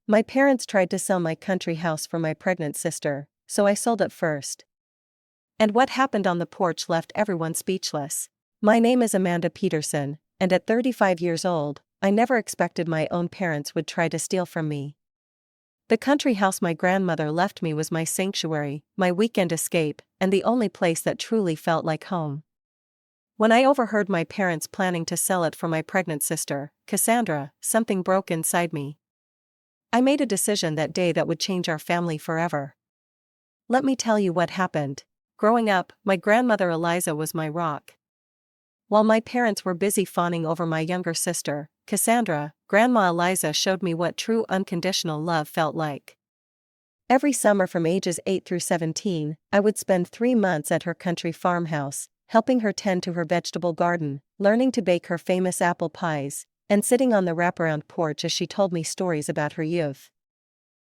My parents tried to sell my country house for my pregnant sister, so I sold it first. And what happened on the porch left everyone speechless. My name is Amanda Peterson, and at 35 years old, I never expected my own parents would try to steal from me. The country house my grandmother left me was my sanctuary, my weekend escape, and the only place that truly felt like home. When I overheard my parents planning to sell it for my pregnant sister, Cassandra, something broke inside me. I made a decision that day that would change our family forever. Let me tell you what happened. Growing up, my grandmother Eliza was my rock. While my parents were busy fawning over my younger sister, Cassandra, Grandma Eliza showed me what true unconditional love felt like. Every summer from ages 8 through 17, I would spend 3 months at her country farmhouse, helping her tend to her vegetable garden, learning to bake her famous apple pies, and sitting on the wraparound porch as she told me stories about her youth.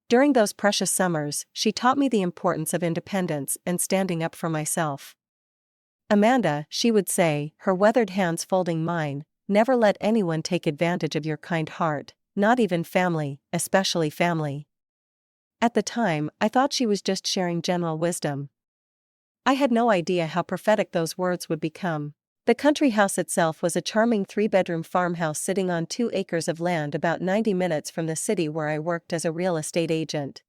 During those precious summers, she taught me the importance of independence and standing up for myself. Amanda, she would say, her weathered hands folding mine, never let anyone take advantage of your kind heart, not even family, especially family. At the time, I thought she was just sharing general wisdom. I had no idea how prophetic those words would become. The country house itself was a charming 3-bedroom farmhouse sitting on 2 acres of land about 90 minutes from the city where I worked as a real estate agent.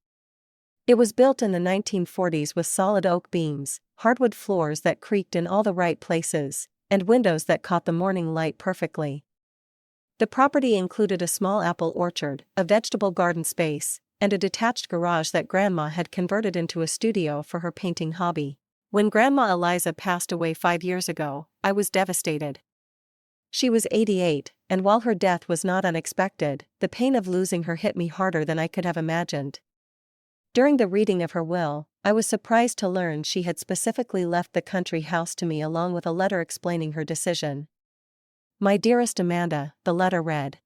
It was built in the 1940s with solid oak beams, hardwood floors that creaked in all the right places, and windows that caught the morning light perfectly. The property included a small apple orchard, a vegetable garden space, and a detached garage that Grandma had converted into a studio for her painting hobby. When Grandma Eliza passed away 5 years ago, I was devastated. She was 88, and while her death was not unexpected, the pain of losing her hit me harder than I could have imagined. During the reading of her will, I was surprised to learn she had specifically left the country house to me along with a letter explaining her decision. My dearest Amanda, the letter read.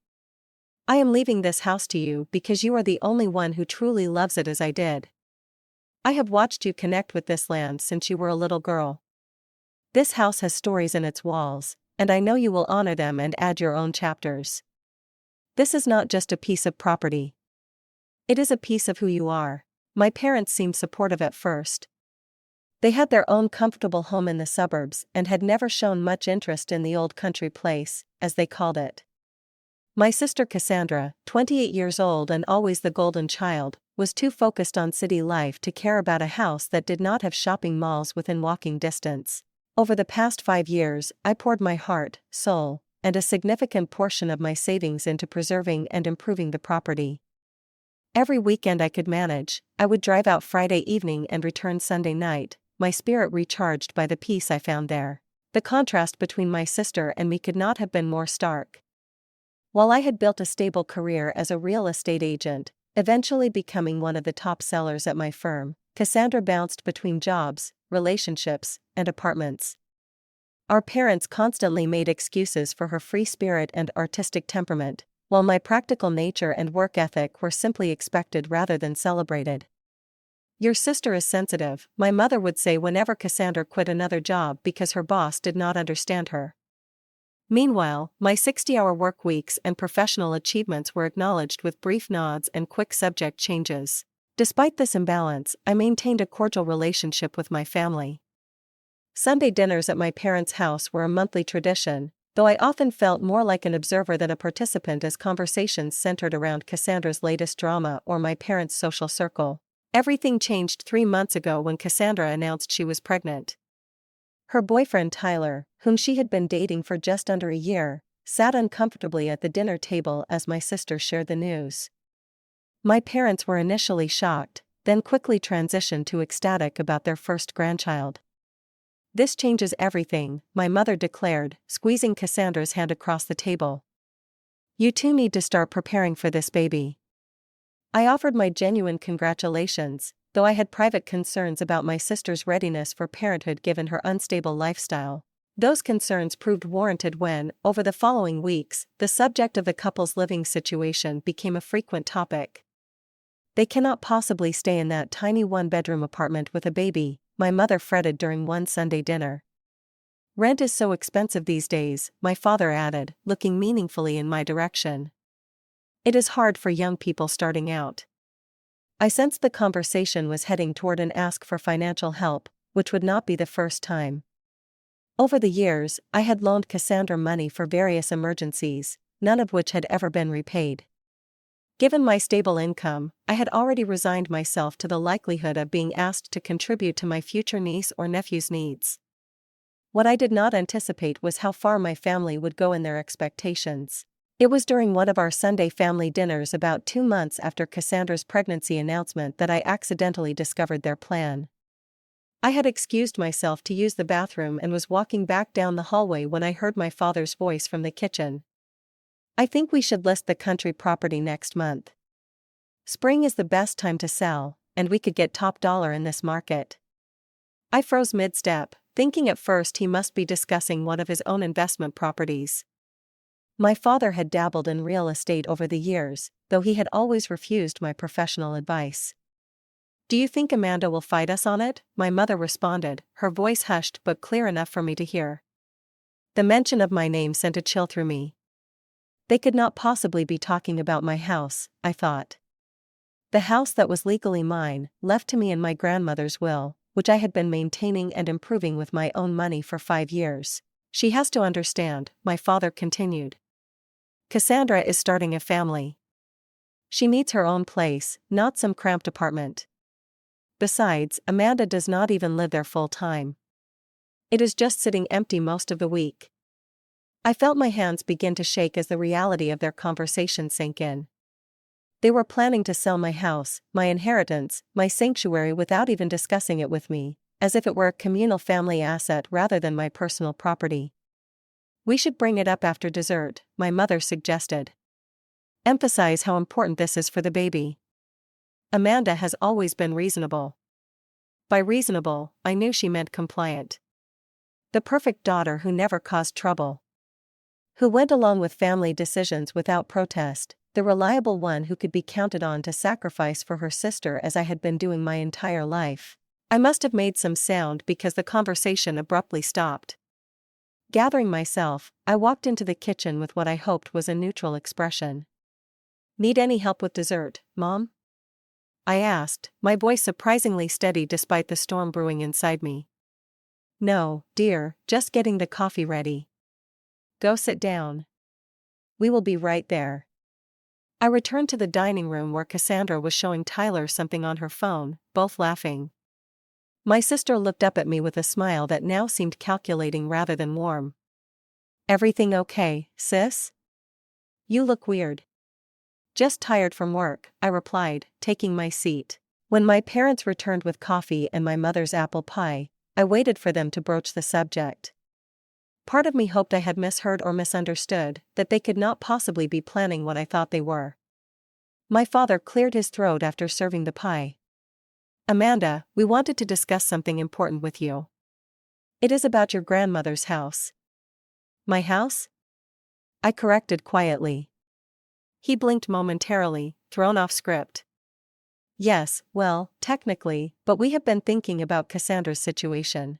I am leaving this house to you because you are the only one who truly loves it as I did. I have watched you connect with this land since you were a little girl. This house has stories in its walls, and I know you will honor them and add your own chapters. This is not just a piece of property. It is a piece of who you are. My parents seemed supportive at first. They had their own comfortable home in the suburbs and had never shown much interest in the old country place, as they called it. My sister Cassandra, 28 years old and always the golden child, was too focused on city life to care about a house that did not have shopping malls within walking distance. Over the past 5 years, I poured my heart, soul, and a significant portion of my savings into preserving and improving the property. Every weekend I could manage, I would drive out Friday evening and return Sunday night, my spirit recharged by the peace I found there. The contrast between my sister and me could not have been more stark. While I had built a stable career as a real estate agent, eventually becoming one of the top sellers at my firm, Cassandra bounced between jobs, relationships, and apartments. Our parents constantly made excuses for her free spirit and artistic temperament, while my practical nature and work ethic were simply expected rather than celebrated. Your sister is sensitive, my mother would say whenever Cassandra quit another job because her boss did not understand her. Meanwhile, my 60-hour work weeks and professional achievements were acknowledged with brief nods and quick subject changes. Despite this imbalance, I maintained a cordial relationship with my family. Sunday dinners at my parents' house were a monthly tradition, though I often felt more like an observer than a participant as conversations centered around Cassandra's latest drama or my parents' social circle. Everything changed 3 months ago when Cassandra announced she was pregnant. Her boyfriend Tyler, whom she had been dating for just under a year, sat uncomfortably at the dinner table as my sister shared the news. My parents were initially shocked, then quickly transitioned to ecstatic about their first grandchild. This changes everything, my mother declared, squeezing Cassandra's hand across the table. You two need to start preparing for this baby. I offered my genuine congratulations, though I had private concerns about my sister's readiness for parenthood given her unstable lifestyle. Those concerns proved warranted when, over the following weeks, the subject of the couple's living situation became a frequent topic. They cannot possibly stay in that tiny 1-bedroom apartment with a baby, my mother fretted during one Sunday dinner. Rent is so expensive these days, my father added, looking meaningfully in my direction. It is hard for young people starting out. I sensed the conversation was heading toward an ask for financial help, which would not be the first time. Over the years, I had loaned Cassandra money for various emergencies, none of which had ever been repaid. Given my stable income, I had already resigned myself to the likelihood of being asked to contribute to my future niece or nephew's needs. What I did not anticipate was how far my family would go in their expectations. It was during one of our Sunday family dinners about 2 months after Cassandra's pregnancy announcement that I accidentally discovered their plan. I had excused myself to use the bathroom and was walking back down the hallway when I heard my father's voice from the kitchen. "I think we should list the country property next month. Spring is the best time to sell, and we could get top dollar in this market." I froze mid-step, thinking at first he must be discussing one of his own investment properties. My father had dabbled in real estate over the years, though he had always refused my professional advice. "Do you think Amanda will fight us on it?" my mother responded, her voice hushed but clear enough for me to hear. The mention of my name sent a chill through me. They could not possibly be talking about my house, I thought. The house that was legally mine, left to me in my grandmother's will, which I had been maintaining and improving with my own money for 5 years. "She has to understand," my father continued. "Cassandra is starting a family. She needs her own place, not some cramped apartment. Besides, Amanda does not even live there full time. It is just sitting empty most of the week." I felt my hands begin to shake as the reality of their conversation sank in. They were planning to sell my house, my inheritance, my sanctuary without even discussing it with me, as if it were a communal family asset rather than my personal property. "We should bring it up after dessert," my mother suggested. "Emphasize how important this is for the baby. Amanda has always been reasonable." By reasonable, I knew she meant compliant. The perfect daughter who never caused trouble. Who went along with family decisions without protest, the reliable one who could be counted on to sacrifice for her sister as I had been doing my entire life. I must have made some sound because the conversation abruptly stopped. Gathering myself, I walked into the kitchen with what I hoped was a neutral expression. "Need any help with dessert, Mom?" I asked, my voice surprisingly steady despite the storm brewing inside me. "No, dear, just getting the coffee ready. Go sit down. We will be right there." I returned to the dining room where Cassandra was showing Tyler something on her phone, both laughing. My sister looked up at me with a smile that now seemed calculating rather than warm. "Everything okay, sis? You look weird." "Just tired from work," I replied, taking my seat. When my parents returned with coffee and my mother's apple pie, I waited for them to broach the subject. Part of me hoped I had misheard or misunderstood, that they could not possibly be planning what I thought they were. My father cleared his throat after serving the pie. "Amanda, we wanted to discuss something important with you. It is about your grandmother's house." "My house?" I corrected quietly. He blinked momentarily, thrown off script. "Yes, well, technically, but we have been thinking about Cassandra's situation."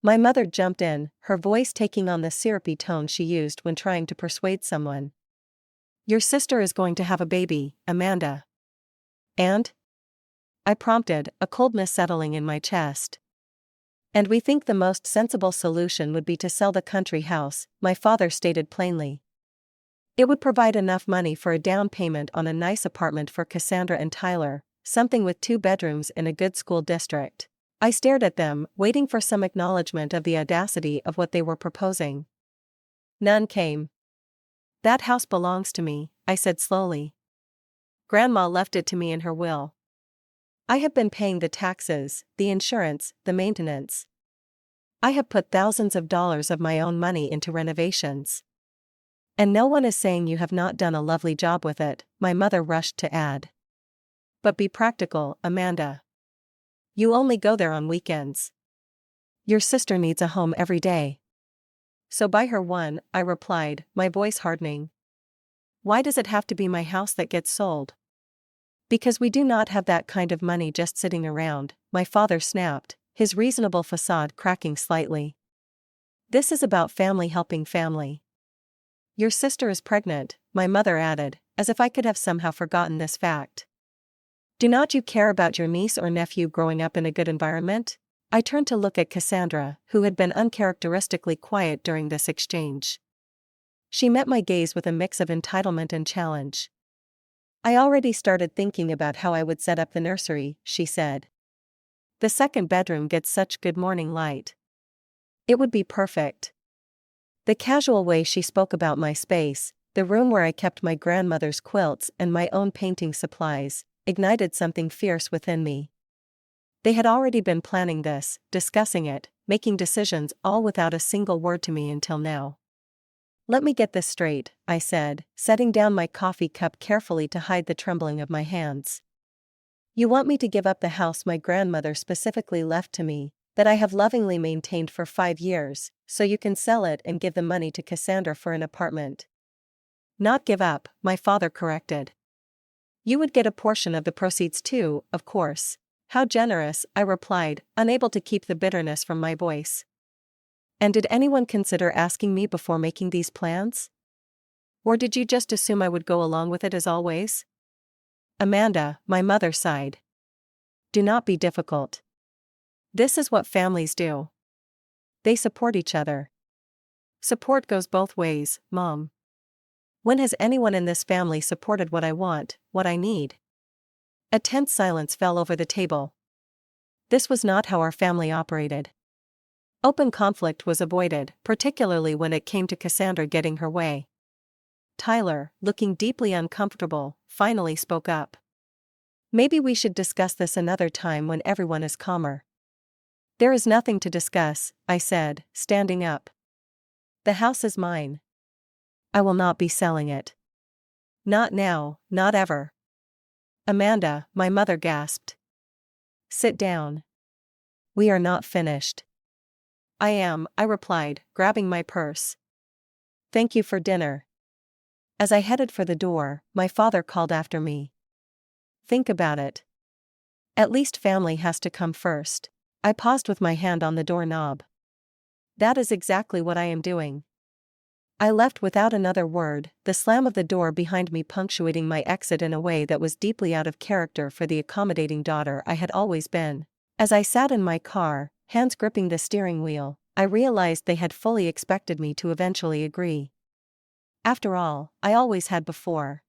My mother jumped in, her voice taking on the syrupy tone she used when trying to persuade someone. "Your sister is going to have a baby, Amanda." "And?" I prompted, a coldness settling in my chest. "And we think the most sensible solution would be to sell the country house," my father stated plainly. "It would provide enough money for a down payment on a nice apartment for Cassandra and Tyler, something with 2 bedrooms in a good school district." I stared at them, waiting for some acknowledgement of the audacity of what they were proposing. None came. "That house belongs to me," I said slowly. "Grandma left it to me in her will. I have been paying the taxes, the insurance, the maintenance. I have put thousands of dollars of my own money into renovations. And no one is saying you have not done a lovely job with it," my mother rushed to add. "But be practical, Amanda. You only go there on weekends. Your sister needs a home every day. So buy her one," I replied, my voice hardening. "Why does it have to be my house that gets sold?" "Because we do not have that kind of money just sitting around," my father snapped, his reasonable facade cracking slightly. "This is about family helping family." "Your sister is pregnant," my mother added, as if I could have somehow forgotten this fact. Do not you care about your niece or nephew growing up in a good environment? I turned to look at Cassandra, who had been uncharacteristically quiet during this exchange. She met my gaze with a mix of entitlement and challenge. I already started thinking about how I would set up the nursery, she said. The second bedroom gets such good morning light. It would be perfect. The casual way she spoke about my space, the room where I kept my grandmother's quilts and my own painting supplies, ignited something fierce within me. They had already been planning this, discussing it, making decisions all without a single word to me until now. Let me get this straight, I said, setting down my coffee cup carefully to hide the trembling of my hands. You want me to give up the house my grandmother specifically left to me, that I have lovingly maintained for 5 years, so you can sell it and give the money to Cassandra for an apartment? Not give up, my father corrected. You would get a portion of the proceeds too, of course. How generous, I replied, unable to keep the bitterness from my voice. And did anyone consider asking me before making these plans? Or did you just assume I would go along with it as always? Amanda, my mother sighed. Do not be difficult. This is what families do. They support each other. Support goes both ways, Mom. When has anyone in this family supported what I want, what I need? A tense silence fell over the table. This was not how our family operated. Open conflict was avoided, particularly when it came to Cassandra getting her way. Tyler, looking deeply uncomfortable, finally spoke up. Maybe we should discuss this another time when everyone is calmer. There is nothing to discuss, I said, standing up. The house is mine. I will not be selling it. Not now, not ever. Amanda, my mother gasped. Sit down. We are not finished. I am, I replied, grabbing my purse. Thank you for dinner. As I headed for the door, my father called after me. Think about it. At least family has to come first. I paused with my hand on the doorknob. That is exactly what I am doing. I left without another word, the slam of the door behind me punctuating my exit in a way that was deeply out of character for the accommodating daughter I had always been. As I sat in my car, hands gripping the steering wheel, I realized they had fully expected me to eventually agree. After all, I always had before.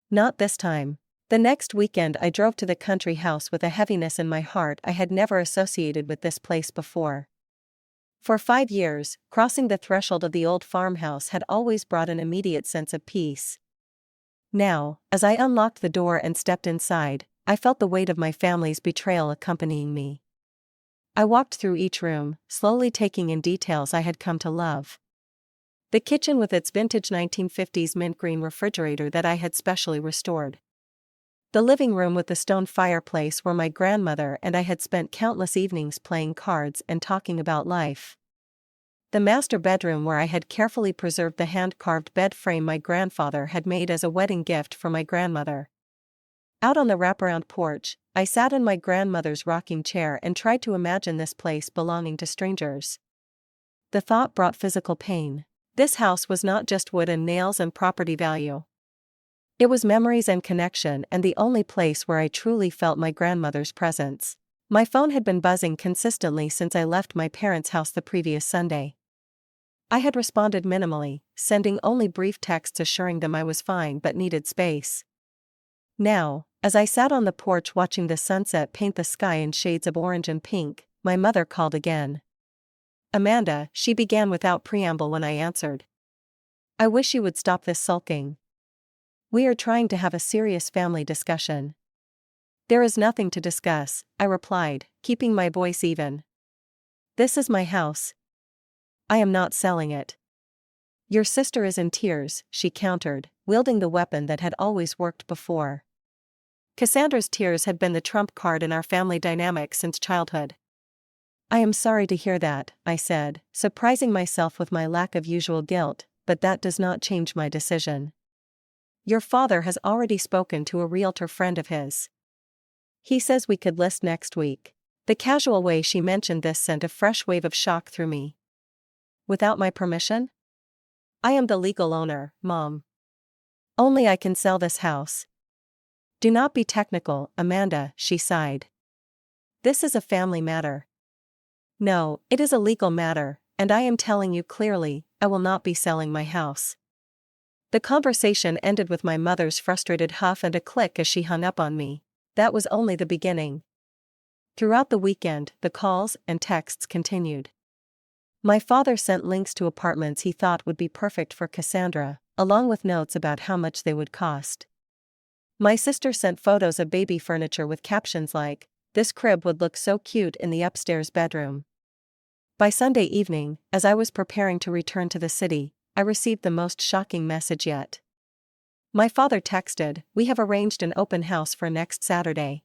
Not this time. The next weekend I drove to the country house with a heaviness in my heart I had never associated with this place before. For 5 years, crossing the threshold of the old farmhouse had always brought an immediate sense of peace. Now, as I unlocked the door and stepped inside, I felt the weight of my family's betrayal accompanying me. I walked through each room, slowly taking in details I had come to love. The kitchen with its vintage 1950s mint green refrigerator that I had specially restored. The living room with the stone fireplace where my grandmother and I had spent countless evenings playing cards and talking about life. The master bedroom where I had carefully preserved the hand-carved bed frame my grandfather had made as a wedding gift for my grandmother. Out on the wraparound porch, I sat in my grandmother's rocking chair and tried to imagine this place belonging to strangers. The thought brought physical pain. This house was not just wood and nails and property value. It was memories and connection and the only place where I truly felt my grandmother's presence. My phone had been buzzing consistently since I left my parents' house the previous Sunday. I had responded minimally, sending only brief texts assuring them I was fine but needed space. Now, as I sat on the porch watching the sunset paint the sky in shades of orange and pink, my mother called again. Amanda, she began without preamble when I answered. I wish you would stop this sulking. We are trying to have a serious family discussion. There is nothing to discuss, I replied, keeping my voice even. This is my house. I am not selling it. Your sister is in tears, she countered, wielding the weapon that had always worked before. Cassandra's tears had been the trump card in our family dynamic since childhood. I am sorry to hear that, I said, surprising myself with my lack of usual guilt, but that does not change my decision. Your father has already spoken to a realtor friend of his. He says we could list next week. The casual way she mentioned this sent a fresh wave of shock through me. Without my permission? I am the legal owner, Mom. Only I can sell this house. Do not be technical, Amanda, she sighed. This is a family matter. No, it is a legal matter, and I am telling you clearly, I will not be selling my house. The conversation ended with my mother's frustrated huff and a click as she hung up on me. That was only the beginning. Throughout the weekend, the calls and texts continued. My father sent links to apartments he thought would be perfect for Cassandra, along with notes about how much they would cost. My sister sent photos of baby furniture with captions like, "This crib would look so cute in the upstairs bedroom." By Sunday evening, as I was preparing to return to the city, I received the most shocking message yet. My father texted, "We have arranged an open house for next Saturday.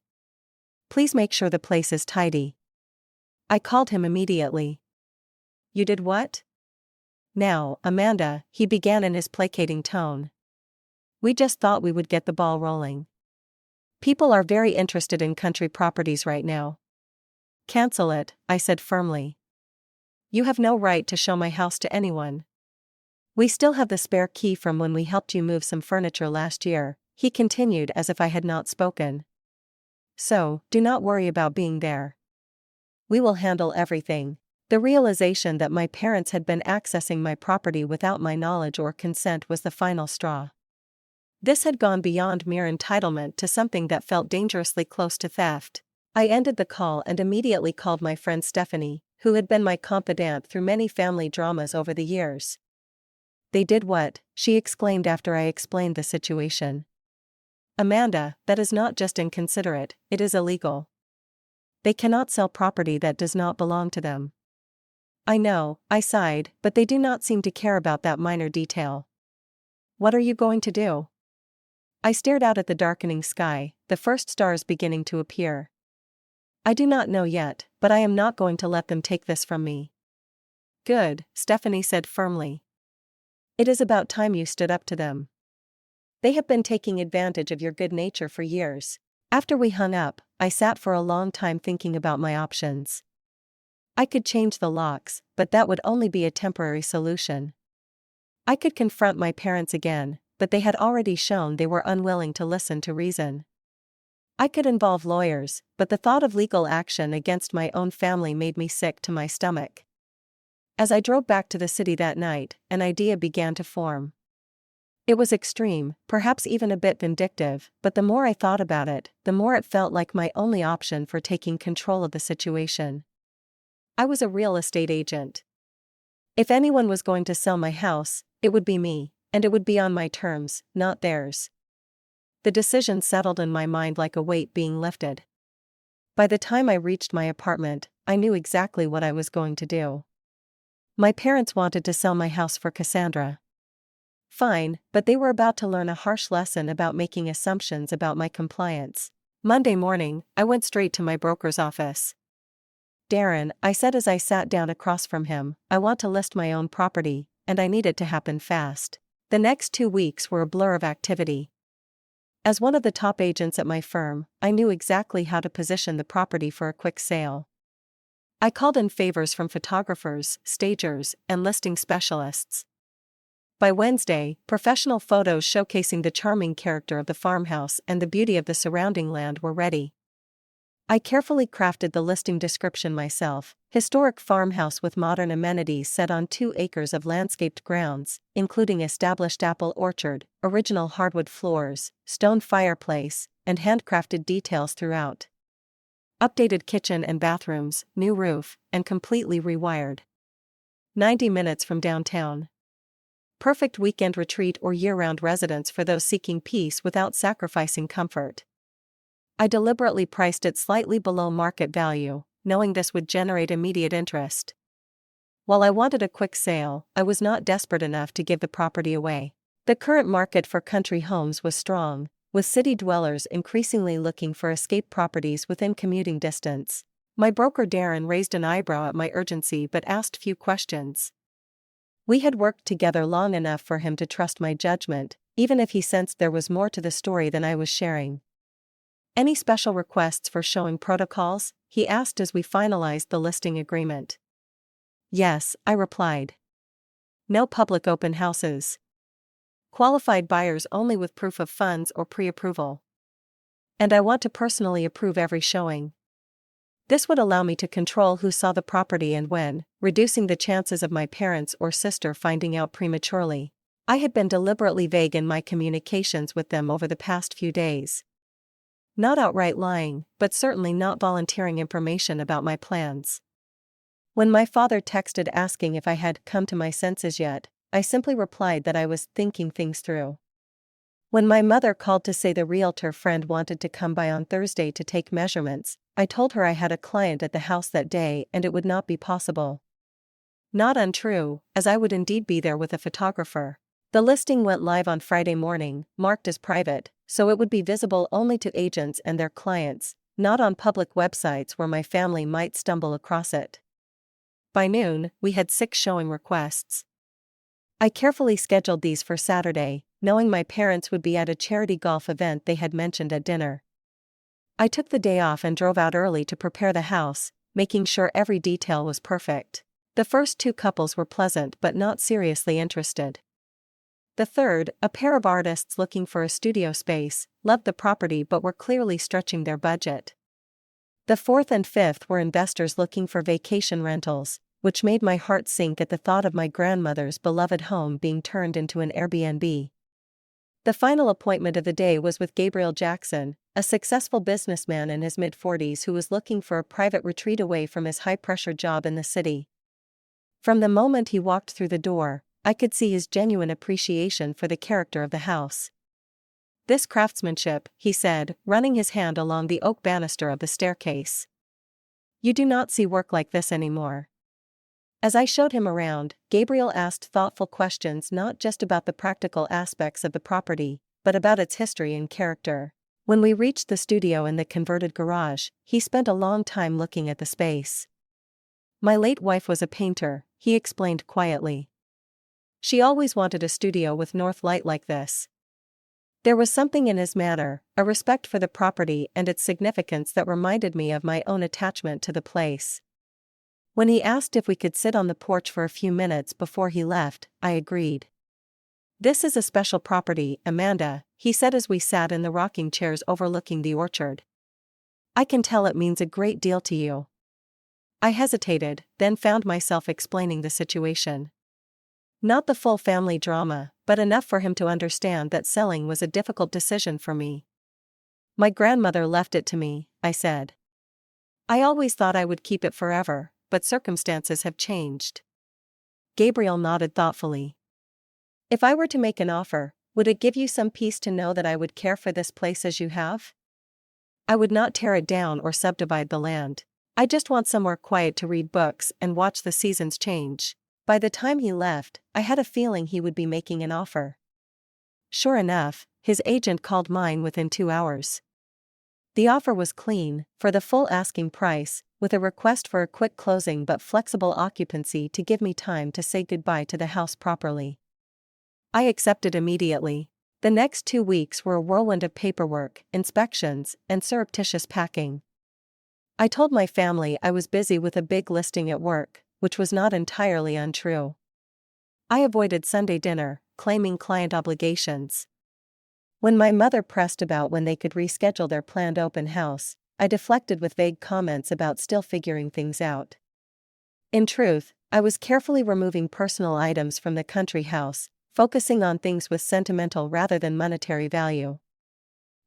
Please make sure the place is tidy." I called him immediately. "You did what?" "Now, Amanda," he began in his placating tone. "We just thought we would get the ball rolling. People are very interested in country properties right now." "Cancel it," I said firmly. "You have no right to show my house to anyone." "We still have the spare key from when we helped you move some furniture last year," he continued as if I had not spoken. "So, do not worry about being there. We will handle everything." The realization that my parents had been accessing my property without my knowledge or consent was the final straw. This had gone beyond mere entitlement to something that felt dangerously close to theft. I ended the call and immediately called my friend Stephanie, who had been my confidant through many family dramas over the years. "They did what?" she exclaimed after I explained the situation. "Amanda, that is not just inconsiderate, it is illegal. They cannot sell property that does not belong to them." "I know," I sighed, "but they do not seem to care about that minor detail." "What are you going to do?" I stared out at the darkening sky, the first stars beginning to appear. "I do not know yet, but I am not going to let them take this from me." "Good," Stephanie said firmly. "It is about time you stood up to them. They have been taking advantage of your good nature for years." After we hung up, I sat for a long time thinking about my options. I could change the locks, but that would only be a temporary solution. I could confront my parents again, but they had already shown they were unwilling to listen to reason. I could involve lawyers, but the thought of legal action against my own family made me sick to my stomach. As I drove back to the city that night, an idea began to form. It was extreme, perhaps even a bit vindictive, but the more I thought about it, the more it felt like my only option for taking control of the situation. I was a real estate agent. If anyone was going to sell my house, it would be me, and it would be on my terms, not theirs. The decision settled in my mind like a weight being lifted. By the time I reached my apartment, I knew exactly what I was going to do. My parents wanted to sell my house for Cassandra. Fine, but they were about to learn a harsh lesson about making assumptions about my compliance. Monday morning, I went straight to my broker's office. "Darren," I said as I sat down across from him, "I want to list my own property, and I need it to happen fast." The next 2 weeks were a blur of activity. As one of the top agents at my firm, I knew exactly how to position the property for a quick sale. I called in favors from photographers, stagers, and listing specialists. By Wednesday, professional photos showcasing the charming character of the farmhouse and the beauty of the surrounding land were ready. I carefully crafted the listing description myself: historic farmhouse with modern amenities set on 2 acres of landscaped grounds, including established apple orchard, original hardwood floors, stone fireplace, and handcrafted details throughout. Updated kitchen and bathrooms, new roof, and completely rewired. 90 minutes from downtown. Perfect weekend retreat or year-round residence for those seeking peace without sacrificing comfort. I deliberately priced it slightly below market value, knowing this would generate immediate interest. While I wanted a quick sale, I was not desperate enough to give the property away. The current market for country homes was strong, with city dwellers increasingly looking for escape properties within commuting distance. My broker Darren raised an eyebrow at my urgency but asked few questions. We had worked together long enough for him to trust my judgment, even if he sensed there was more to the story than I was sharing. "Any special requests for showing protocols?" he asked as we finalized the listing agreement. "Yes," I replied. "No public open houses." Qualified buyers only with proof of funds or pre-approval. And I want to personally approve every showing. This would allow me to control who saw the property and when, reducing the chances of my parents or sister finding out prematurely. I had been deliberately vague in my communications with them over the past few days. Not outright lying, but certainly not volunteering information about my plans. When my father texted asking if I had come to my senses yet, I simply replied that I was thinking things through. When my mother called to say the realtor friend wanted to come by on Thursday to take measurements, I told her I had a client at the house that day and it would not be possible. Not untrue, as I would indeed be there with a photographer. The listing went live on Friday morning, marked as private, so it would be visible only to agents and their clients, not on public websites where my family might stumble across it. By noon, we had 6 showing requests. I carefully scheduled these for Saturday, knowing my parents would be at a charity golf event they had mentioned at dinner. I took the day off and drove out early to prepare the house, making sure every detail was perfect. The first 2 couples were pleasant but not seriously interested. The third, a pair of artists looking for a studio space, loved the property but were clearly stretching their budget. The fourth and fifth were investors looking for vacation rentals, which made my heart sink at the thought of my grandmother's beloved home being turned into an Airbnb. The final appointment of the day was with Gabriel Jackson, a successful businessman in his mid-40s who was looking for a private retreat away from his high-pressure job in the city. From the moment he walked through the door, I could see his genuine appreciation for the character of the house. "This craftsmanship," he said, running his hand along the oak banister of the staircase. "You do not see work like this anymore." As I showed him around, Gabriel asked thoughtful questions not just about the practical aspects of the property, but about its history and character. When we reached the studio in the converted garage, he spent a long time looking at the space. "My late wife was a painter," he explained quietly. "She always wanted a studio with north light like this." There was something in his manner, a respect for the property and its significance that reminded me of my own attachment to the place. When he asked if we could sit on the porch for a few minutes before he left, I agreed. "This is a special property, Amanda," he said as we sat in the rocking chairs overlooking the orchard. "I can tell it means a great deal to you." I hesitated, then found myself explaining the situation. Not the full family drama, but enough for him to understand that selling was a difficult decision for me. "My grandmother left it to me," I said. "I always thought I would keep it forever, but circumstances have changed." Gabriel nodded thoughtfully. "If I were to make an offer, would it give you some peace to know that I would care for this place as you have? I would not tear it down or subdivide the land. I just want somewhere quiet to read books and watch the seasons change." By the time he left, I had a feeling he would be making an offer. Sure enough, his agent called mine within 2 hours. The offer was clean, for the full asking price, with a request for a quick closing but flexible occupancy to give me time to say goodbye to the house properly. I accepted immediately. The next 2 weeks were a whirlwind of paperwork, inspections, and surreptitious packing. I told my family I was busy with a big listing at work, which was not entirely untrue. I avoided Sunday dinner, claiming client obligations. When my mother pressed about when they could reschedule their planned open house, I deflected with vague comments about still figuring things out. In truth, I was carefully removing personal items from the country house, focusing on things with sentimental rather than monetary value.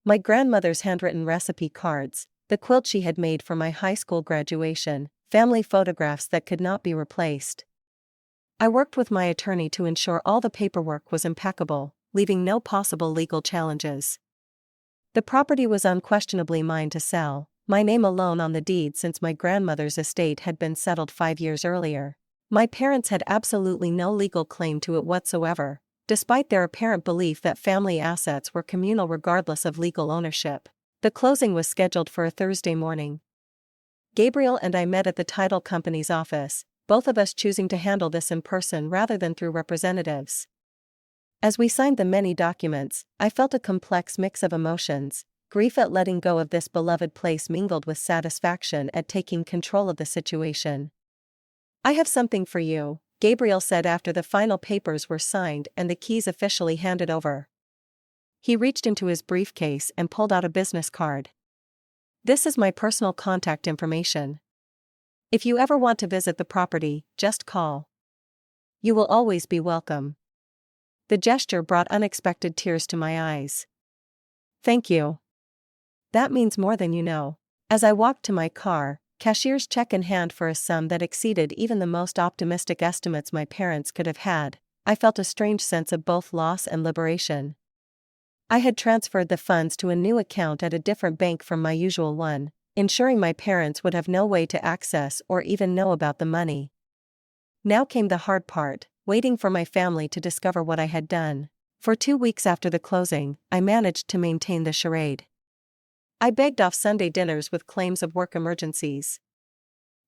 My grandmother's handwritten recipe cards, the quilt she had made for my high school graduation, family photographs that could not be replaced. I worked with my attorney to ensure all the paperwork was impeccable, leaving no possible legal challenges. The property was unquestionably mine to sell, my name alone on the deed since my grandmother's estate had been settled 5 years earlier. My parents had absolutely no legal claim to it whatsoever, despite their apparent belief that family assets were communal regardless of legal ownership. The closing was scheduled for a Thursday morning. Gabriel and I met at the title company's office, both of us choosing to handle this in person rather than through representatives. As we signed the many documents, I felt a complex mix of emotions, grief at letting go of this beloved place mingled with satisfaction at taking control of the situation. "I have something for you," Gabriel said after the final papers were signed and the keys officially handed over. He reached into his briefcase and pulled out a business card. This is my personal contact information. If you ever want to visit the property, just call. You will always be welcome. The gesture brought unexpected tears to my eyes. Thank you. That means more than you know. As I walked to my car, cashier's check in hand for a sum that exceeded even the most optimistic estimates my parents could have had, I felt a strange sense of both loss and liberation. I had transferred the funds to a new account at a different bank from my usual one, ensuring my parents would have no way to access or even know about the money. Now came the hard part, waiting for my family to discover what I had done. For 2 weeks after the closing, I managed to maintain the charade. I begged off Sunday dinners with claims of work emergencies.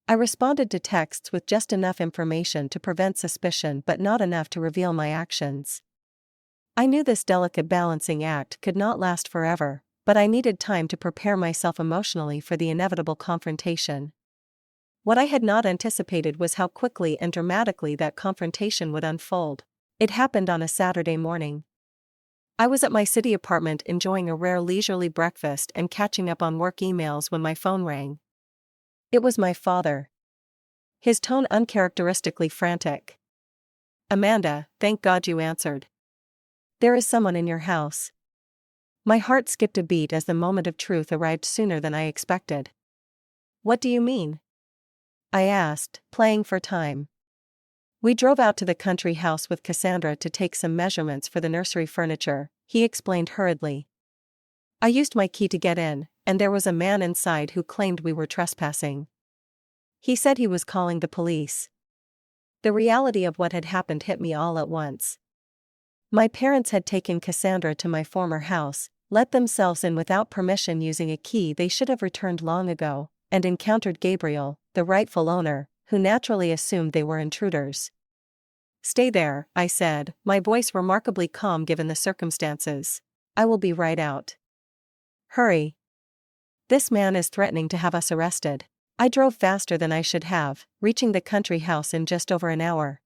I responded to texts with just enough information to prevent suspicion but not enough to reveal my actions. I knew this delicate balancing act could not last forever, but I needed time to prepare myself emotionally for the inevitable confrontation. What I had not anticipated was how quickly and dramatically that confrontation would unfold. It happened on a Saturday morning. I was at my city apartment enjoying a rare leisurely breakfast and catching up on work emails when my phone rang. It was my father. His tone uncharacteristically frantic. "Amanda, thank God you answered. There is someone in your house." My heart skipped a beat as the moment of truth arrived sooner than I expected. "What do you mean?" I asked, playing for time. "We drove out to the country house with Cassandra to take some measurements for the nursery furniture," he explained hurriedly. "I used my key to get in, and there was a man inside who claimed we were trespassing. He said he was calling the police." The reality of what had happened hit me all at once. My parents had taken Cassandra to my former house, let themselves in without permission using a key they should have returned long ago, and encountered Gabriel, the rightful owner, who naturally assumed they were intruders. "Stay there," I said, my voice remarkably calm given the circumstances. "I will be right out." "Hurry. This man is threatening to have us arrested." I drove faster than I should have, reaching the country house in just over an hour.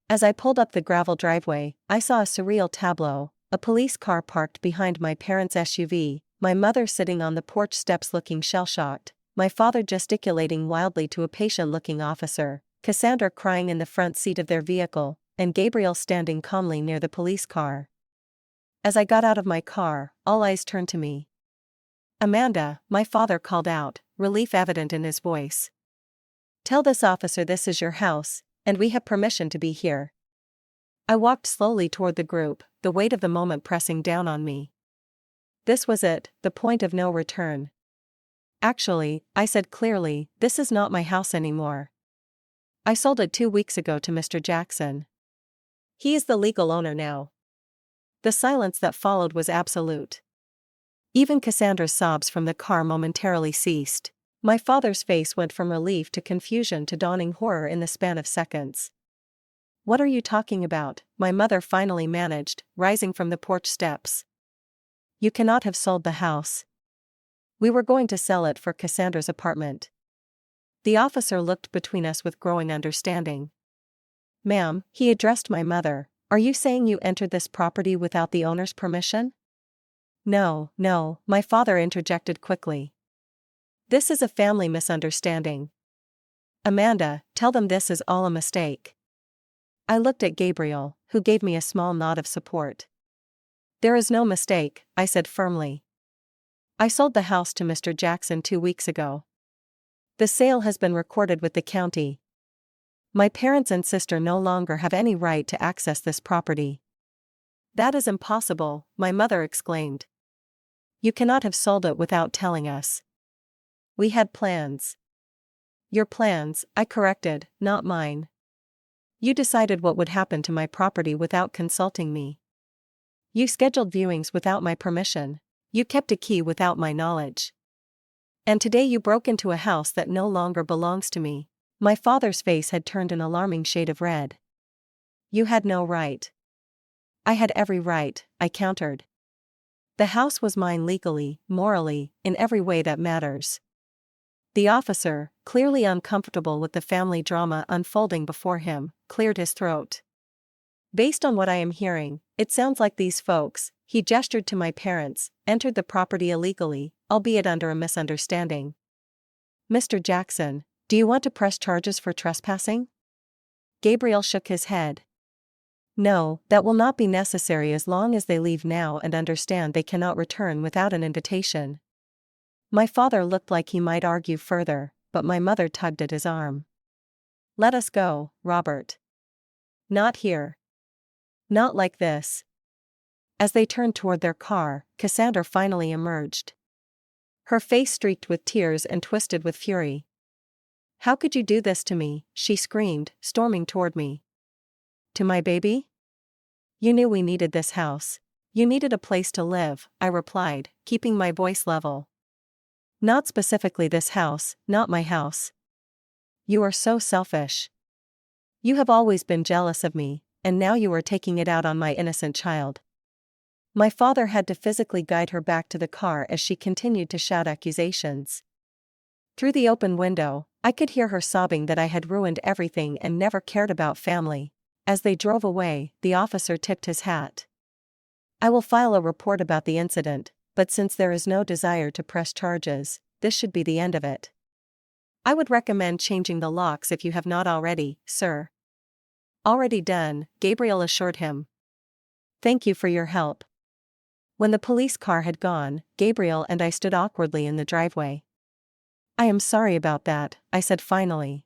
As I pulled up the gravel driveway, I saw a surreal tableau: a police car parked behind my parents' SUV, my mother sitting on the porch steps looking shell-shocked, my father gesticulating wildly to a patient-looking officer, Cassandra crying in the front seat of their vehicle, and Gabriel standing calmly near the police car. As I got out of my car, all eyes turned to me. "Amanda," my father called out, relief evident in his voice. "Tell this officer this is your house, and we have permission to be here." I walked slowly toward the group, the weight of the moment pressing down on me. This was it, the point of no return. "Actually," I said clearly, "this is not my house anymore. I sold it 2 weeks ago to Mr. Jackson. He is the legal owner now." The silence that followed was absolute. Even Cassandra's sobs from the car momentarily ceased. My father's face went from relief to confusion to dawning horror in the span of seconds. "What are you talking about?" my mother finally managed, rising from the porch steps. "You cannot have sold the house. We were going to sell it for Cassandra's apartment." The officer looked between us with growing understanding. "Ma'am," he addressed my mother, "are you saying you entered this property without the owner's permission?" No, my father interjected quickly. "This is a family misunderstanding. Amanda, tell them this is all a mistake." I looked at Gabriel, who gave me a small nod of support. "There is no mistake," I said firmly. "I sold the house to Mr. Jackson 2 weeks ago. The sale has been recorded with the county. My parents and sister no longer have any right to access this property." "That is impossible," my mother exclaimed. "You cannot have sold it without telling us." "We had plans." "Your plans," I corrected, "not mine. You decided what would happen to my property without consulting me. You scheduled viewings without my permission. You kept a key without my knowledge. And today you broke into a house that no longer belongs to me." My father's face had turned an alarming shade of red. "You had no right." "I had every right," I countered. "The house was mine legally, morally, in every way that matters." The officer, clearly uncomfortable with the family drama unfolding before him, cleared his throat. Based on what I am hearing, it sounds like these folks, he gestured to my parents, entered the property illegally, albeit under a misunderstanding. Mr. Jackson, do you want to press charges for trespassing? Gabriel shook his head. No, that will not be necessary as long as they leave now and understand they cannot return without an invitation. My father looked like he might argue further, but my mother tugged at his arm. Let us go, Robert. Not here. Not like this. As they turned toward their car, Cassandra finally emerged. Her face streaked with tears and twisted with fury. How could you do this to me? She screamed, storming toward me. To my baby? You knew we needed this house. You needed a place to live, I replied, keeping my voice level. Not specifically this house, not my house. You are so selfish. You have always been jealous of me, and now you are taking it out on my innocent child. My father had to physically guide her back to the car as she continued to shout accusations. Through the open window, I could hear her sobbing that I had ruined everything and never cared about family. As they drove away, the officer tipped his hat. I will file a report about the incident, but since there is no desire to press charges, this should be the end of it. I would recommend changing the locks if you have not already, sir. Already done, Gabriel assured him. Thank you for your help. When the police car had gone, Gabriel and I stood awkwardly in the driveway. I am sorry about that, I said finally.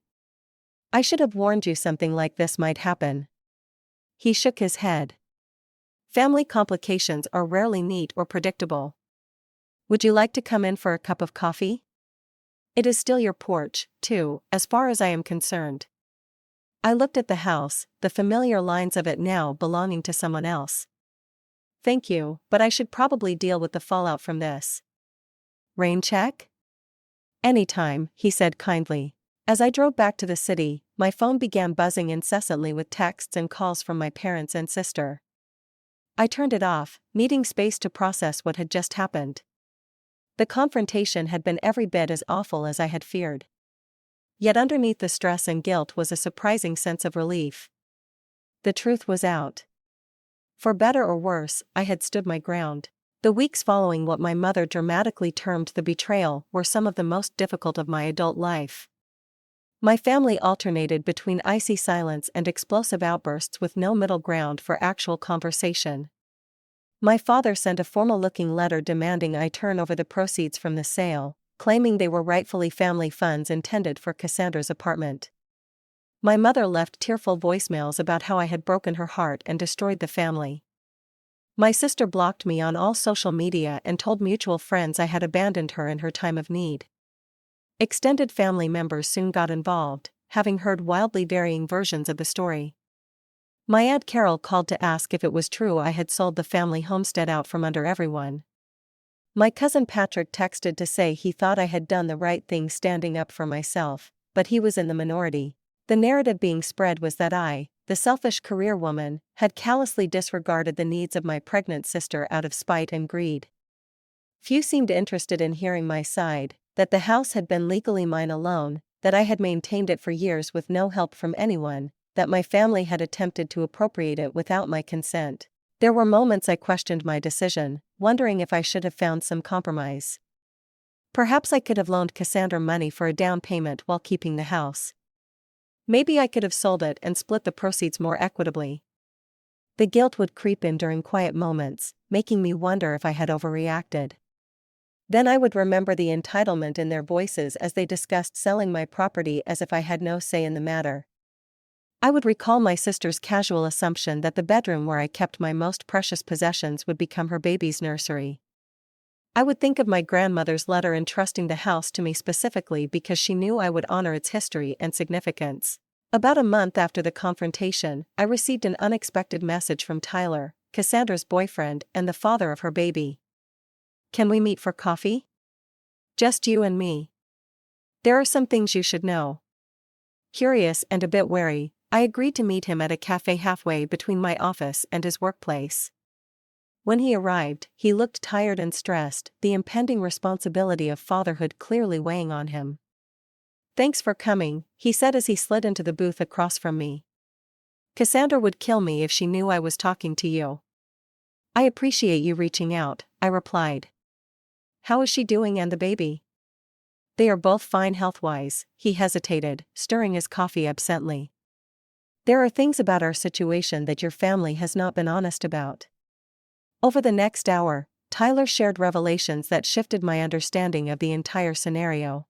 I should have warned you something like this might happen. He shook his head. Family complications are rarely neat or predictable. Would you like to come in for a cup of coffee? It is still your porch, too, as far as I am concerned. I looked at the house, the familiar lines of it now belonging to someone else. Thank you, but I should probably deal with the fallout from this. Rain check? Anytime, he said kindly. As I drove back to the city, my phone began buzzing incessantly with texts and calls from my parents and sister. I turned it off, needing space to process what had just happened. The confrontation had been every bit as awful as I had feared. Yet underneath the stress and guilt was a surprising sense of relief. The truth was out. For better or worse, I had stood my ground. The weeks following what my mother dramatically termed the betrayal were some of the most difficult of my adult life. My family alternated between icy silence and explosive outbursts with no middle ground for actual conversation. My father sent a formal-looking letter demanding I turn over the proceeds from the sale, claiming they were rightfully family funds intended for Cassandra's apartment. My mother left tearful voicemails about how I had broken her heart and destroyed the family. My sister blocked me on all social media and told mutual friends I had abandoned her in her time of need. Extended family members soon got involved, having heard wildly varying versions of the story. My Aunt Carol called to ask if it was true I had sold the family homestead out from under everyone. My cousin Patrick texted to say he thought I had done the right thing standing up for myself, but he was in the minority. The narrative being spread was that I, the selfish career woman, had callously disregarded the needs of my pregnant sister out of spite and greed. Few seemed interested in hearing my side, that the house had been legally mine alone, that I had maintained it for years with no help from anyone, that my family had attempted to appropriate it without my consent. There were moments I questioned my decision, wondering if I should have found some compromise. Perhaps I could have loaned Cassandra money for a down payment while keeping the house. Maybe I could have sold it and split the proceeds more equitably. The guilt would creep in during quiet moments, making me wonder if I had overreacted. Then I would remember the entitlement in their voices as they discussed selling my property as if I had no say in the matter. I would recall my sister's casual assumption that the bedroom where I kept my most precious possessions would become her baby's nursery. I would think of my grandmother's letter entrusting the house to me specifically because she knew I would honor its history and significance. About a month after the confrontation, I received an unexpected message from Tyler, Cassandra's boyfriend and the father of her baby. Can we meet for coffee? Just you and me. There are some things you should know. Curious and a bit wary, I agreed to meet him at a cafe halfway between my office and his workplace. When he arrived, he looked tired and stressed, the impending responsibility of fatherhood clearly weighing on him. "Thanks for coming," he said as he slid into the booth across from me. "Cassandra would kill me if she knew I was talking to you." "I appreciate you reaching out," I replied. "How is she doing and the baby?" "They are both fine health-wise," he hesitated, stirring his coffee absently. "There are things about our situation that your family has not been honest about." Over the next hour, Tyler shared revelations that shifted my understanding of the entire scenario.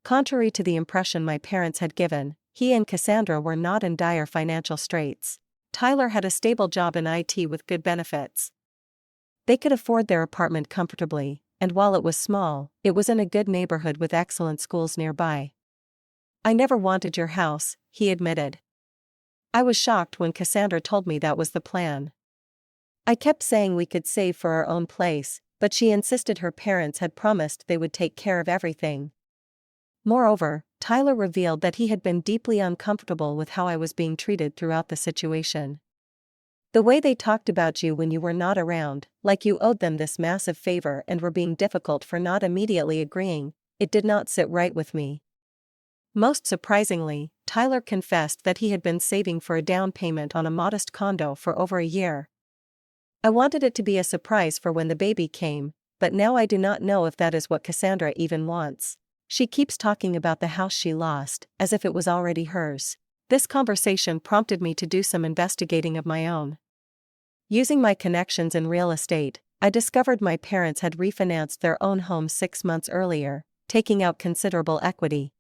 Contrary to the impression my parents had given, he and Cassandra were not in dire financial straits. Tyler had a stable job in IT with good benefits. They could afford their apartment comfortably, and while it was small, it was in a good neighborhood with excellent schools nearby. "I never wanted your house," he admitted. I was shocked when Cassandra told me that was the plan. I kept saying we could save for our own place, but she insisted her parents had promised they would take care of everything. Moreover, Tyler revealed that he had been deeply uncomfortable with how I was being treated throughout the situation. "The way they talked about you when you were not around, like you owed them this massive favor and were being difficult for not immediately agreeing, it did not sit right with me." Most surprisingly, Tyler confessed that he had been saving for a down payment on a modest condo for over a year. "I wanted it to be a surprise for when the baby came, but now I do not know if that is what Cassandra even wants. She keeps talking about the house she lost, as if it was already hers." This conversation prompted me to do some investigating of my own. Using my connections in real estate, I discovered my parents had refinanced their own home 6 months earlier, taking out considerable equity.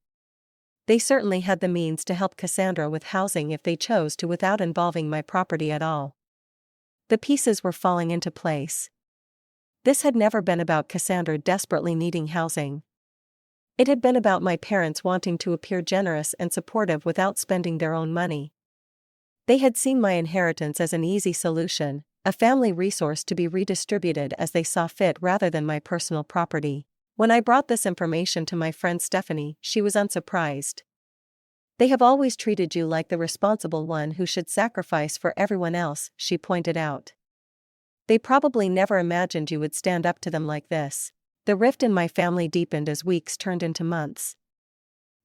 They certainly had the means to help Cassandra with housing if they chose to without involving my property at all. The pieces were falling into place. This had never been about Cassandra desperately needing housing. It had been about my parents wanting to appear generous and supportive without spending their own money. They had seen my inheritance as an easy solution, a family resource to be redistributed as they saw fit rather than my personal property. When I brought this information to my friend Stephanie, she was unsurprised. "They have always treated you like the responsible one who should sacrifice for everyone else," she pointed out. "They probably never imagined you would stand up to them like this." The rift in my family deepened as weeks turned into months.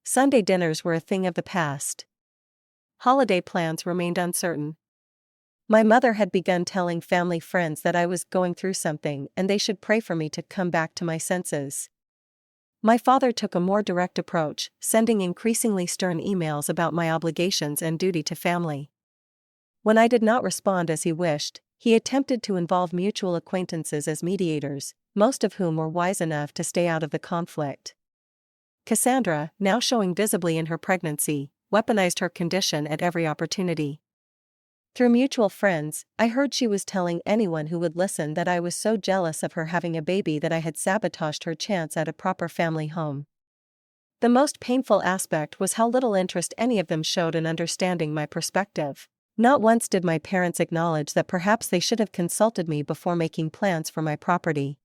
Sunday dinners were a thing of the past. Holiday plans remained uncertain. My mother had begun telling family friends that I was going through something and they should pray for me to come back to my senses. My father took a more direct approach, sending increasingly stern emails about my obligations and duty to family. When I did not respond as he wished, he attempted to involve mutual acquaintances as mediators, most of whom were wise enough to stay out of the conflict. Cassandra, now showing visibly in her pregnancy, weaponized her condition at every opportunity. Through mutual friends, I heard she was telling anyone who would listen that I was so jealous of her having a baby that I had sabotaged her chance at a proper family home. The most painful aspect was how little interest any of them showed in understanding my perspective. Not once did my parents acknowledge that perhaps they should have consulted me before making plans for my property.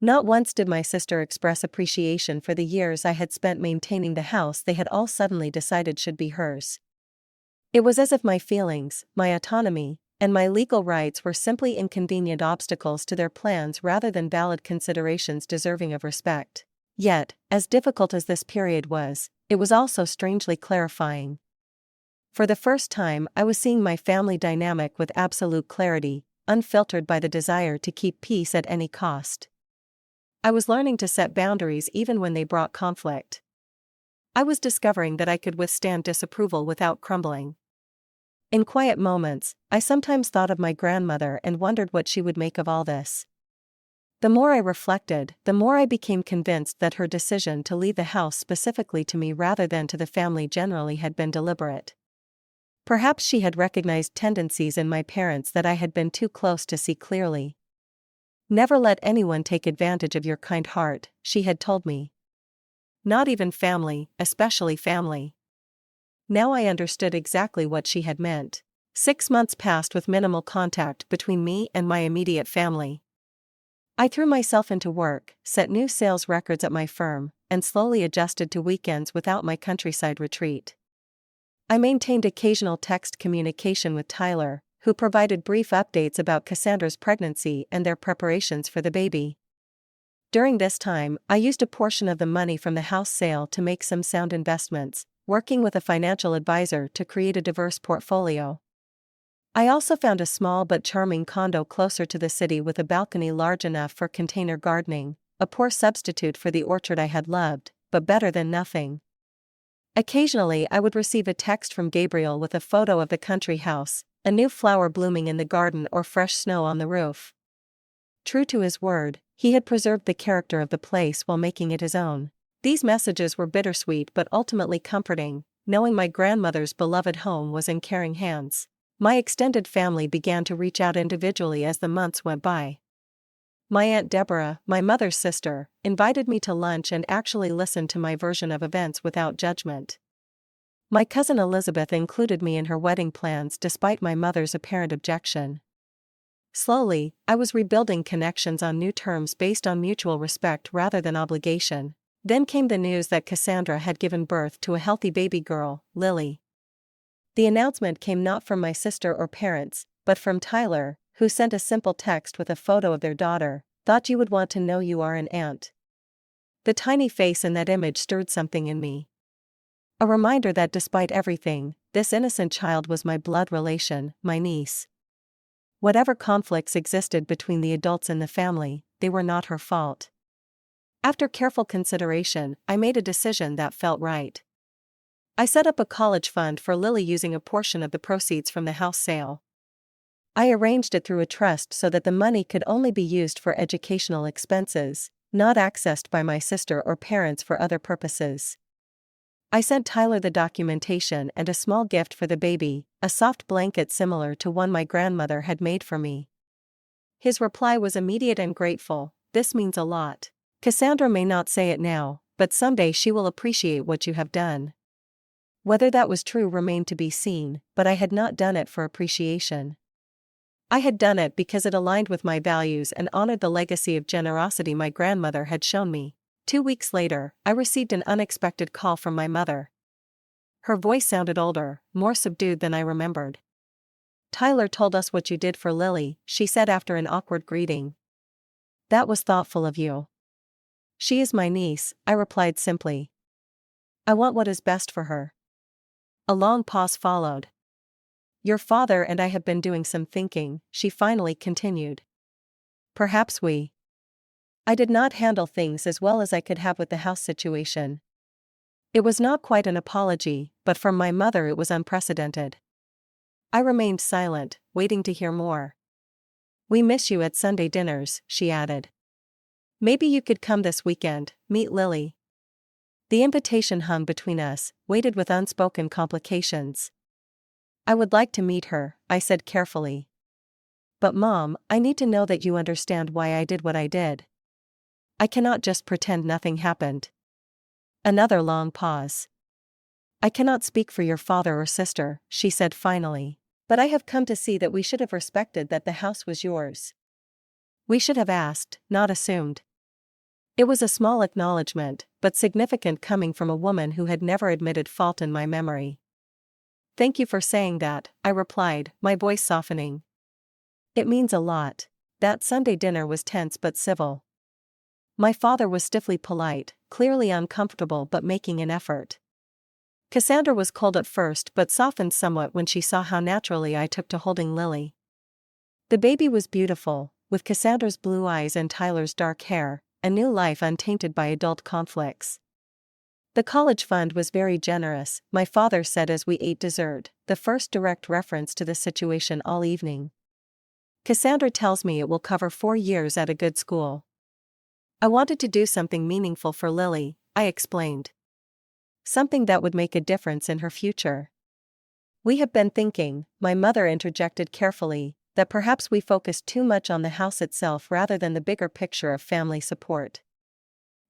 Not once did my sister express appreciation for the years I had spent maintaining the house they had all suddenly decided should be hers. It was as if my feelings, my autonomy, and my legal rights were simply inconvenient obstacles to their plans rather than valid considerations deserving of respect. Yet, as difficult as this period was, it was also strangely clarifying. For the first time, I was seeing my family dynamic with absolute clarity, unfiltered by the desire to keep peace at any cost. I was learning to set boundaries even when they brought conflict. I was discovering that I could withstand disapproval without crumbling. In quiet moments, I sometimes thought of my grandmother and wondered what she would make of all this. The more I reflected, the more I became convinced that her decision to leave the house specifically to me rather than to the family generally had been deliberate. Perhaps she had recognized tendencies in my parents that I had been too close to see clearly. "Never let anyone take advantage of your kind heart," she had told me. Not even family, especially family. Now I understood exactly what she had meant. 6 months passed with minimal contact between me and my immediate family. I threw myself into work, set new sales records at my firm, and slowly adjusted to weekends without my countryside retreat. I maintained occasional text communication with Tyler, who provided brief updates about Cassandra's pregnancy and their preparations for the baby. During this time, I used a portion of the money from the house sale to make some sound investments, working with a financial advisor to create a diverse portfolio. I also found a small but charming condo closer to the city with a balcony large enough for container gardening, a poor substitute for the orchard I had loved, but better than nothing. Occasionally I would receive a text from Gabriel with a photo of the country house, a new flower blooming in the garden or fresh snow on the roof. True to his word, he had preserved the character of the place while making it his own. These messages were bittersweet but ultimately comforting, knowing my grandmother's beloved home was in caring hands. My extended family began to reach out individually as the months went by. My Aunt Deborah, my mother's sister, invited me to lunch and actually listened to my version of events without judgment. My cousin Elizabeth included me in her wedding plans despite my mother's apparent objection. Slowly, I was rebuilding connections on new terms based on mutual respect rather than obligation. Then came the news that Cassandra had given birth to a healthy baby girl, Lily. The announcement came not from my sister or parents, but from Tyler, who sent a simple text with a photo of their daughter. "Thought you would want to know you are an aunt." The tiny face in that image stirred something in me. A reminder that despite everything, this innocent child was my blood relation, my niece. Whatever conflicts existed between the adults in the family, they were not her fault. After careful consideration, I made a decision that felt right. I set up a college fund for Lily using a portion of the proceeds from the house sale. I arranged it through a trust so that the money could only be used for educational expenses, not accessed by my sister or parents for other purposes. I sent Tyler the documentation and a small gift for the baby, a soft blanket similar to one my grandmother had made for me. His reply was immediate and grateful. "This means a lot. Cassandra may not say it now, but someday she will appreciate what you have done." Whether that was true remained to be seen, but I had not done it for appreciation. I had done it because it aligned with my values and honored the legacy of generosity my grandmother had shown me. 2 weeks later, I received an unexpected call from my mother. Her voice sounded older, more subdued than I remembered. "Tyler told us what you did for Lily," she said after an awkward greeting. "That was thoughtful of you." "She is my niece," I replied simply. "I want what is best for her." A long pause followed. "Your father and I have been doing some thinking," she finally continued. "Perhaps I did not handle things as well as I could have with the house situation." It was not quite an apology, but from my mother it was unprecedented. I remained silent, waiting to hear more. "We miss you at Sunday dinners," she added. "Maybe you could come this weekend, meet Lily." The invitation hung between us, weighted with unspoken complications. "I would like to meet her," I said carefully. "But Mom, I need to know that you understand why I did what I did. I cannot just pretend nothing happened." Another long pause. "I cannot speak for your father or sister," she said finally. "But I have come to see that we should have respected that the house was yours. We should have asked, not assumed." It was a small acknowledgement, but significant coming from a woman who had never admitted fault in my memory. "Thank you for saying that," I replied, my voice softening. "It means a lot." That Sunday dinner was tense but civil. My father was stiffly polite, clearly uncomfortable but making an effort. Cassandra was cold at first but softened somewhat when she saw how naturally I took to holding Lily. The baby was beautiful, with Cassandra's blue eyes and Tyler's dark hair, a new life untainted by adult conflicts. The college fund was very generous, my father said as we ate dessert, the first direct reference to the situation all evening. "Cassandra tells me it will cover 4 years at a good school." "I wanted to do something meaningful for Lily," I explained. "Something that would make a difference in her future." "We have been thinking," my mother interjected carefully, "that perhaps we focused too much on the house itself rather than the bigger picture of family support.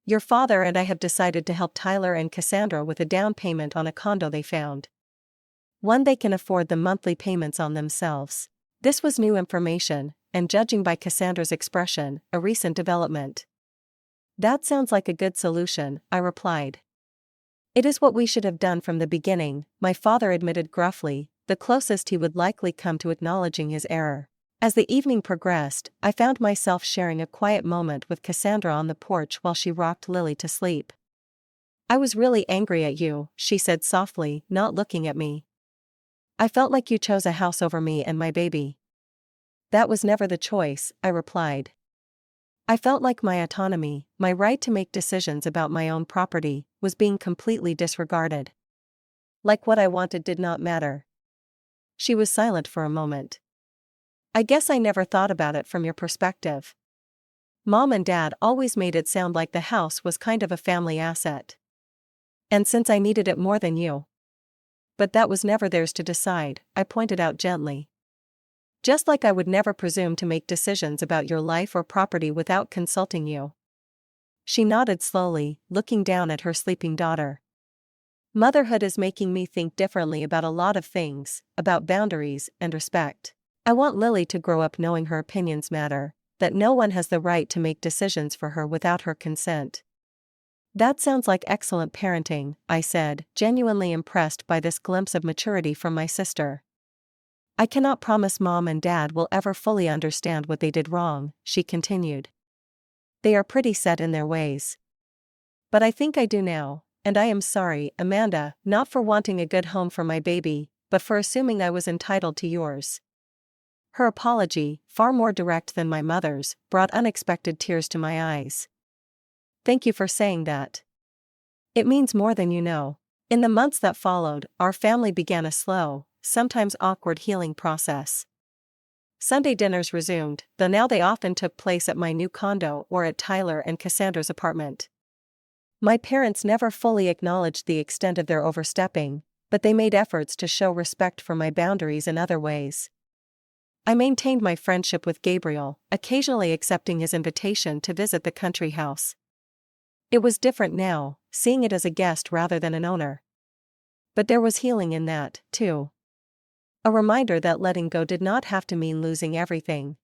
Your father and I have decided to help Tyler and Cassandra with a down payment on a condo they found. One they can afford the monthly payments on themselves." This was new information, and judging by Cassandra's expression, a recent development. "That sounds like a good solution," I replied. "It is what we should have done from the beginning," my father admitted gruffly, the closest he would likely come to acknowledging his error. As the evening progressed, I found myself sharing a quiet moment with Cassandra on the porch while she rocked Lily to sleep. "I was really angry at you," she said softly, not looking at me. "I felt like you chose a house over me and my baby." "That was never the choice," I replied. "I felt like my autonomy, my right to make decisions about my own property, was being completely disregarded. Like what I wanted did not matter." She was silent for a moment. "I guess I never thought about it from your perspective. Mom and Dad always made it sound like the house was kind of a family asset. And since I needed it more than you." "But that was never theirs to decide," I pointed out gently. "Just like I would never presume to make decisions about your life or property without consulting you." She nodded slowly, looking down at her sleeping daughter. "Motherhood is making me think differently about a lot of things, about boundaries and respect. I want Lily to grow up knowing her opinions matter, that no one has the right to make decisions for her without her consent." "That sounds like excellent parenting," I said, genuinely impressed by this glimpse of maturity from my sister. "I cannot promise Mom and Dad will ever fully understand what they did wrong," she continued. "They are pretty set in their ways. But I think I do now, and I am sorry, Amanda, not for wanting a good home for my baby, but for assuming I was entitled to yours." Her apology, far more direct than my mother's, brought unexpected tears to my eyes. "Thank you for saying that. It means more than you know." In the months that followed, our family began a slow, sometimes awkward healing process. Sunday dinners resumed, though now they often took place at my new condo or at Tyler and Cassandra's apartment. My parents never fully acknowledged the extent of their overstepping, but they made efforts to show respect for my boundaries in other ways. I maintained my friendship with Gabriel, occasionally accepting his invitation to visit the country house. It was different now, seeing it as a guest rather than an owner. But there was healing in that, too. A reminder that letting go did not have to mean losing everything.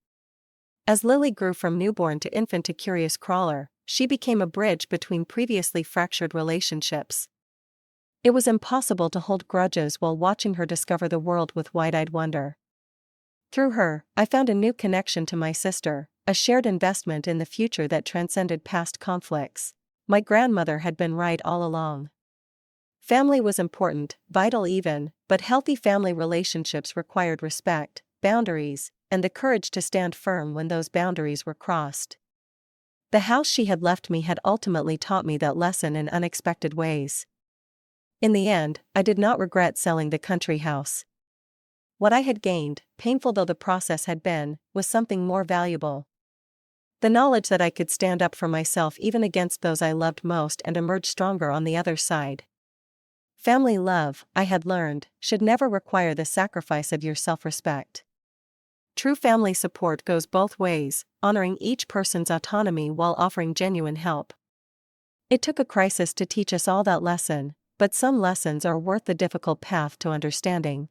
As Lily grew from newborn to infant to curious crawler, she became a bridge between previously fractured relationships. It was impossible to hold grudges while watching her discover the world with wide-eyed wonder. Through her, I found a new connection to my sister, a shared investment in the future that transcended past conflicts. My grandmother had been right all along. Family was important, vital even, but healthy family relationships required respect, boundaries, and the courage to stand firm when those boundaries were crossed. The house she had left me had ultimately taught me that lesson in unexpected ways. In the end, I did not regret selling the country house. What I had gained, painful though the process had been, was something more valuable. The knowledge that I could stand up for myself even against those I loved most and emerge stronger on the other side. Family love, I had learned, should never require the sacrifice of your self-respect. True family support goes both ways, honoring each person's autonomy while offering genuine help. It took a crisis to teach us all that lesson, but some lessons are worth the difficult path to understanding.